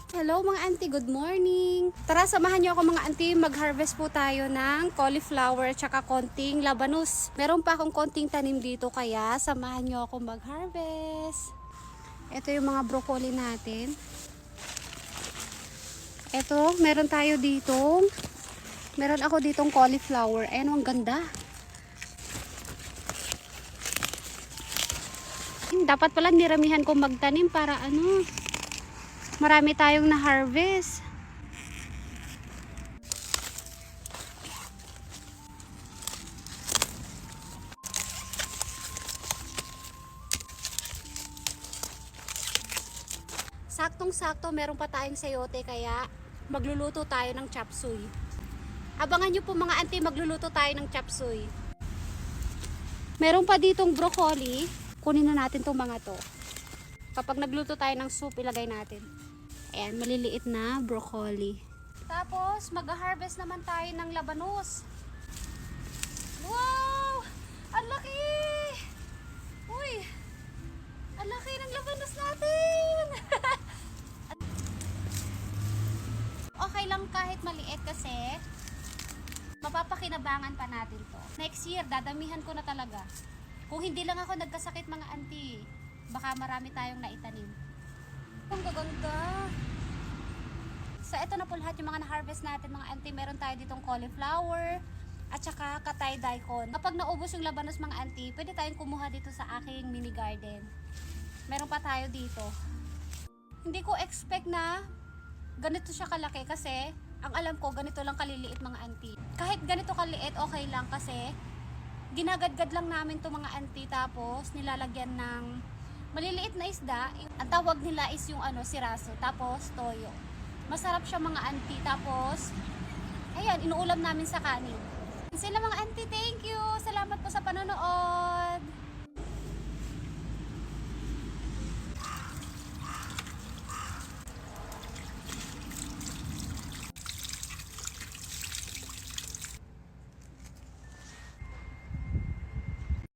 Hello mga auntie, good morning. Tara, samahan niyo ako mga auntie, mag-harvest po tayo ng cauliflower tsaka konting labanus. Meron pa akong konting tanim dito kaya samahan niyo ako mag-harvest. Ito yung mga broccoli natin. Ito, meron tayo dito. Meron ako ditong cauliflower. Ayan, ang ganda. Dapat pala niramihan ko magtanim para marami tayong na-harvest. Saktong-sakto, meron pa tayong sayote kaya magluluto tayo ng chop suey. Abangan nyo po mga auntie, magluluto tayo ng chop suey. Meron pa ditong broccoli. Kunin na natin tong mga to. Kapag nagluto tayo ng soup, ilagay natin. Ayan, maliliit na broccoli. Tapos, mag-harvest naman tayo ng labanos. Wow! Ang laki! Uy! Ang laki ng labanos natin! Okay lang kahit maliit kasi mapapakinabangan pa natin to. Next year, dadamihan ko na talaga. Kung hindi lang ako nagkasakit mga auntie, baka marami tayong naitanim. Ang gaganda! So, ito na po lahat yung mga na-harvest natin mga auntie. Meron tayo ditong cauliflower at saka katay daikon. Kapag naubos yung labanos mga auntie, pwede tayong kumuha dito sa aking mini garden. Meron pa tayo dito. Hindi ko expect na ganito siya kalaki kasi ang alam ko ganito lang kaliliit mga auntie. Kahit ganito kaliit okay lang kasi ginagadgad lang namin to mga auntie tapos nilalagyan ng maliliit na isda. Ang tawag nila is yung siraso tapos toyo. Masarap siya mga auntie tapos ayan inuulam namin sa kanin. Sila mga auntie, thank you. Salamat po sa panonood.